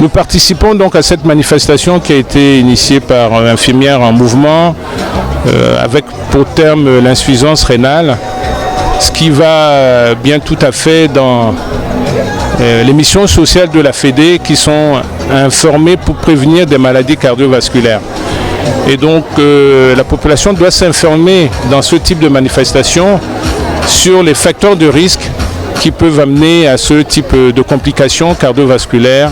Nous participons donc à cette manifestation qui a été initiée par Infirmières en Mouvement avec pour terme l'insuffisance rénale, ce qui va bien tout à fait dans les missions sociales de la Fédé qui sont informées pour prévenir des maladies cardiovasculaires. Et donc la population doit s'informer dans ce type de manifestation sur les facteurs de risque qui peuvent amener à ce type de complications cardiovasculaires.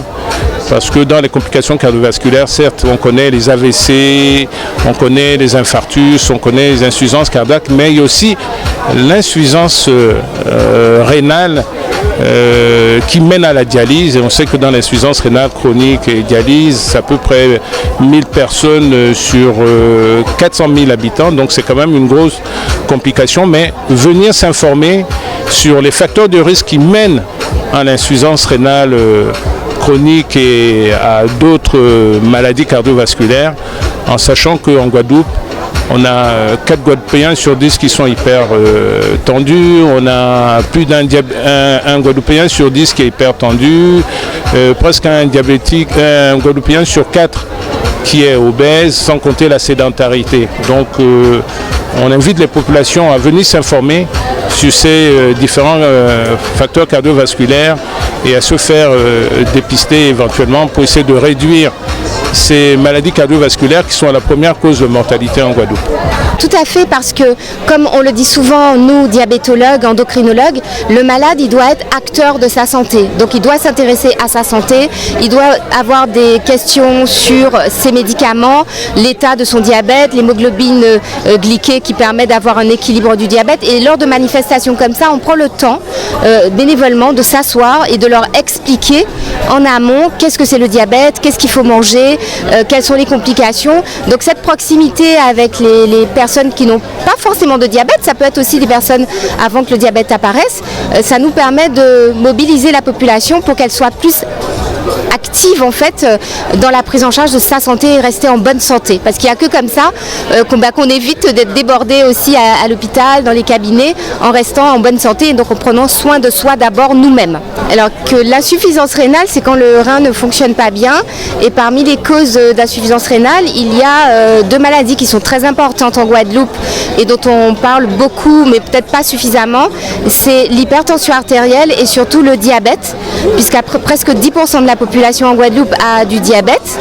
Parce que dans les complications cardiovasculaires, certes, on connaît les AVC, on connaît les infarctus, on connaît les insuffisances cardiaques, mais il y a aussi l'insuffisance rénale qui mène à la dialyse. Et on sait que dans l'insuffisance rénale chronique et dialyse, c'est à peu près 1000 personnes sur 400 000 habitants. Donc c'est quand même une grosse complication. Mais venir s'informer sur les facteurs de risque qui mènent à l'insuffisance rénale chronique et à d'autres maladies cardiovasculaires, en sachant qu'en Guadeloupe, on a 4 Guadeloupéens sur 10 qui sont hyper tendus, on a plus d'un Guadeloupéen sur 10 qui est hyper tendu, presque un Guadeloupéen sur 4 qui est obèse, sans compter la sédentarité. Donc on invite les populations à venir s'informer sur ces différents facteurs cardiovasculaires et à se faire dépister éventuellement pour essayer de réduire ces maladies cardiovasculaires qui sont la première cause de mortalité en Guadeloupe. Tout à fait, parce que, comme on le dit souvent, nous, diabétologues, endocrinologues, le malade, il doit être acteur de sa santé. Donc, il doit s'intéresser à sa santé, il doit avoir des questions sur ses médicaments, l'état de son diabète, l'hémoglobine glyquée qui permet d'avoir un équilibre du diabète. Et lors de manifestations comme ça, on prend le temps, bénévolement, de s'asseoir et de leur expliquer en amont qu'est-ce que c'est le diabète, qu'est-ce qu'il faut manger, quelles sont les complications. Donc, cette proximité avec les personnes qui n'ont pas forcément de diabète, ça peut être aussi des personnes avant que le diabète apparaisse, ça nous permet de mobiliser la population pour qu'elle soit plus active en fait dans la prise en charge de sa santé et rester en bonne santé, parce qu'il n'y a que comme ça qu'on évite d'être débordé aussi à l'hôpital, dans les cabinets, en restant en bonne santé et donc en prenant soin de soi d'abord nous-mêmes. Alors que l'insuffisance rénale, c'est quand le rein ne fonctionne pas bien, et parmi les causes d'insuffisance rénale, il y a 2 maladies qui sont très importantes en Guadeloupe et dont on parle beaucoup mais peut-être pas suffisamment, c'est l'hypertension artérielle et surtout le diabète, puisqu'à presque 10% de la population en Guadeloupe a du diabète.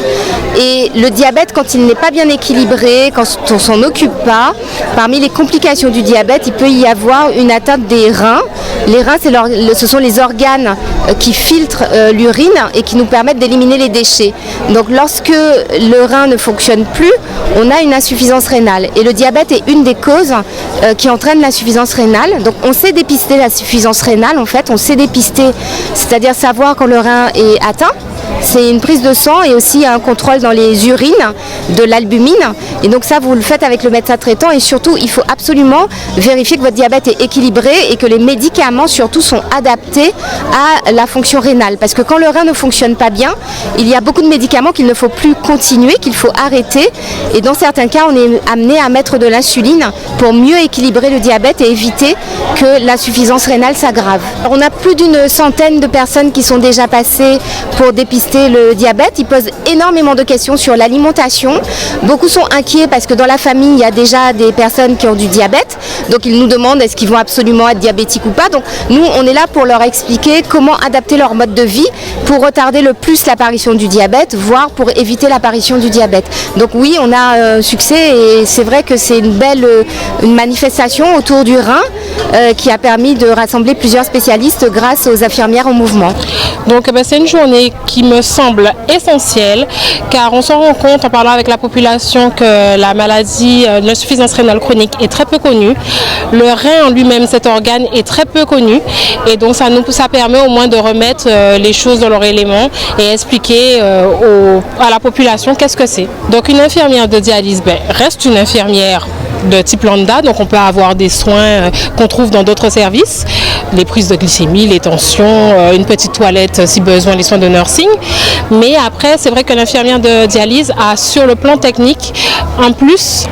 Et le diabète, quand il n'est pas bien équilibré, quand on ne s'en occupe pas, parmi les complications du diabète, il peut y avoir une atteinte des reins. Les reins, ce sont les organes qui filtrent l'urine et qui nous permettent d'éliminer les déchets. Donc lorsque le rein ne fonctionne plus, on a une insuffisance rénale. Et le diabète est une des causes qui entraîne l'insuffisance rénale. Donc on sait dépister l'insuffisance rénale, en fait, on sait dépister, c'est-à-dire savoir quand le rein est atteint. C'est une prise de sang et aussi un contrôle dans les urines de l'albumine. Et donc ça, vous le faites avec le médecin traitant. Et surtout, il faut absolument vérifier que votre diabète est équilibré et que les médicaments, surtout, sont adaptés à la fonction rénale. Parce que quand le rein ne fonctionne pas bien, il y a beaucoup de médicaments qu'il ne faut plus continuer, qu'il faut arrêter. Et dans certains cas, on est amené à mettre de l'insuline pour mieux équilibrer le diabète et éviter que l'insuffisance rénale s'aggrave. On a plus d'une centaine de personnes qui sont déjà passées pour dépister le diabète. Ils posent énormément de questions sur l'alimentation. Beaucoup sont inquiets parce que dans la famille, il y a déjà des personnes qui ont du diabète. Donc ils nous demandent est-ce qu'ils vont absolument être diabétiques ou pas. Donc nous, on est là pour leur expliquer comment adapter leur mode de vie pour retarder le plus l'apparition du diabète, voire pour éviter l'apparition du diabète. Donc oui, on a un succès et c'est vrai que c'est une manifestation autour du rein qui a permis de rassembler plusieurs spécialistes grâce aux infirmières en mouvement. Donc c'est une journée qui me semble essentielle, car on se rend compte en parlant avec la population que la maladie de l'insuffisance rénale chronique est très peu connue. Le rein en lui-même, cet organe, est très peu connu, et donc ça permet au moins de remettre les choses dans leur élément et expliquer à la population qu'est-ce que c'est. Donc une infirmière de dialyse reste une infirmière de type lambda, donc on peut avoir des soins qu'on trouve dans d'autres services. les prises de glycémie, les tensions, une petite toilette si besoin, les soins de nursing. Mais après, c'est vrai que l'infirmière de dialyse a sur le plan technique, en plus,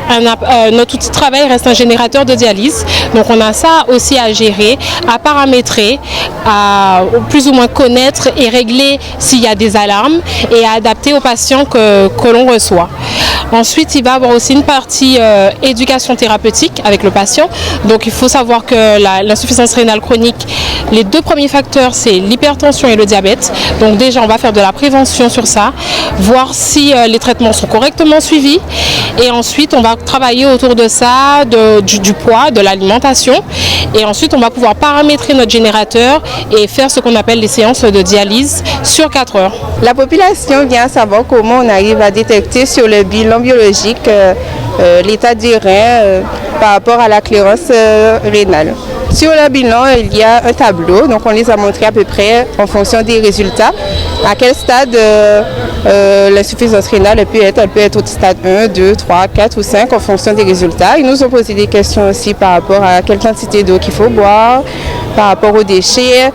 notre outil de travail reste un générateur de dialyse. Donc on a ça aussi à gérer, à paramétrer, à plus ou moins connaître et régler s'il y a des alarmes et à adapter aux patients que l'on reçoit. Ensuite, il va y avoir aussi une partie éducation thérapeutique avec le patient. Donc il faut savoir que l'insuffisance rénale chronique, les deux premiers facteurs, c'est l'hypertension et le diabète. Donc déjà, on va faire de la prévention sur ça, voir si les traitements sont correctement suivis. Et ensuite, on va travailler autour de ça, du poids, de l'alimentation. Et ensuite, on va pouvoir paramétrer notre générateur et faire ce qu'on appelle les séances de dialyse sur 4 heures. La population vient savoir comment on arrive à détecter sur le bilan biologique l'état des reins par rapport à la clairance rénale. Sur le bilan, il y a un tableau, donc on les a montrés à peu près en fonction des résultats. À quel stade l'insuffisance rénale peut être? Elle peut être au stade 1, 2, 3, 4 ou 5 en fonction des résultats. Ils nous ont posé des questions aussi par rapport à quelle quantité d'eau qu'il faut boire, par rapport aux déchets,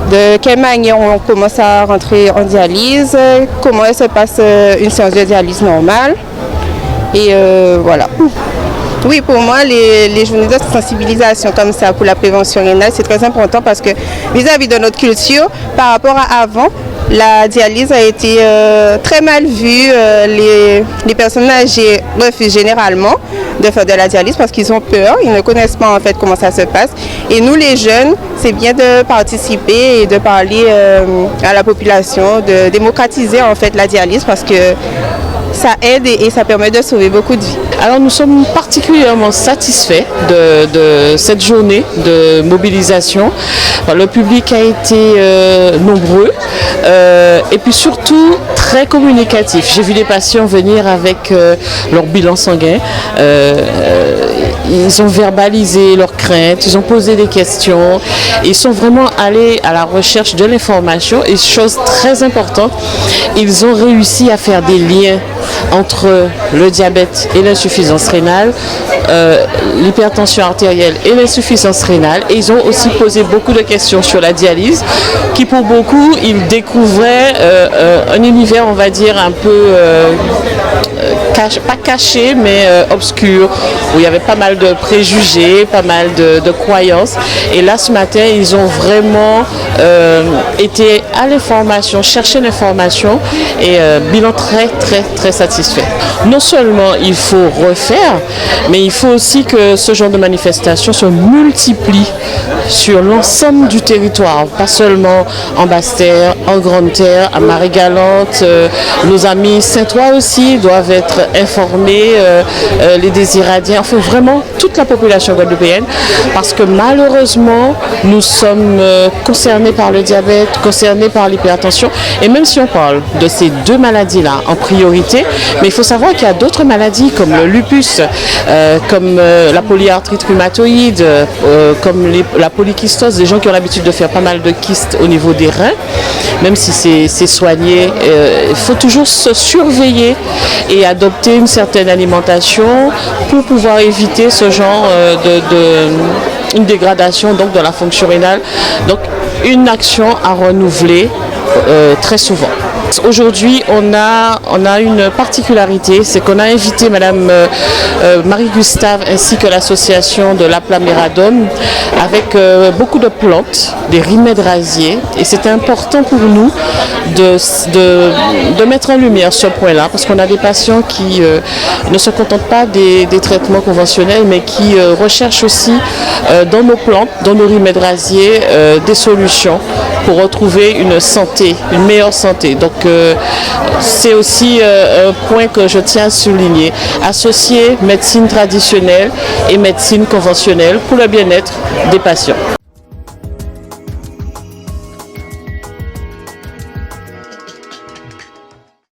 de quelle manière on commence à rentrer en dialyse, comment se passe une séance de dialyse normale. Et voilà. Oui, pour moi, les journées de sensibilisation comme ça pour la prévention rénale, c'est très important parce que vis-à-vis de notre culture, par rapport à avant, la dialyse a été très mal vue. Les personnes âgées refusent généralement de faire de la dialyse parce qu'ils ont peur, ils ne connaissent pas en fait comment ça se passe. Et nous les jeunes, c'est bien de participer et de parler à la population, de démocratiser en fait la dialyse parce que ça aide et ça permet de sauver beaucoup de vies. Alors nous sommes particulièrement satisfaits de cette journée de mobilisation. Le public a été nombreux et puis surtout très communicatif. J'ai vu des patients venir avec leur bilan sanguin. Ils ont verbalisé leurs craintes, ils ont posé des questions, ils sont vraiment allés à la recherche de l'information et chose très importante, ils ont réussi à faire des liens entre le diabète et l'insuffisance rénale, l'hypertension artérielle et l'insuffisance rénale. Et ils ont aussi posé beaucoup de questions sur la dialyse, qui pour beaucoup, ils découvraient un univers, on va dire, un peu pas caché, mais obscur, où il y avait pas mal de préjugés, pas mal de croyances. Et là, ce matin, ils ont vraiment été à l'information, chercher l'information et bilan très satisfait. Non seulement il faut refaire, mais il faut aussi que ce genre de manifestation se multiplie sur l'ensemble du territoire, pas seulement en Basse-Terre, en Grande-Terre, à Marie-Galante. Nos amis Saint-Ouen aussi doivent être informés, les Désiradiens, enfin vraiment toute la population guadeloupéenne, parce que malheureusement nous sommes concernés par le diabète, concernés par l'hypertension, et même si on parle de ces deux maladies-là en priorité, mais il faut savoir qu'il y a d'autres maladies comme le lupus, comme la polyarthrite rhumatoïde, comme la polykystose, des gens qui ont l'habitude de faire pas mal de kystes au niveau des reins, même si c'est soigné, il faut toujours se surveiller et adopter une certaine alimentation pour pouvoir éviter ce genre une dégradation donc de la fonction rénale. Donc une action à renouveler très souvent. Aujourd'hui, on a une particularité, c'est qu'on a invité Madame Marie-Gustave ainsi que l'association de l'Aplaméradome avec beaucoup de plantes, des remèdes rasiers, et c'était important pour nous de mettre en lumière ce point-là, parce qu'on a des patients qui ne se contentent pas des traitements conventionnels, mais qui recherchent aussi dans nos plantes, dans nos remèdes rasiers, des solutions pour retrouver une santé, une meilleure santé. Donc c'est aussi un point que je tiens à souligner, associer médecine traditionnelle et médecine conventionnelle pour le bien-être des patients.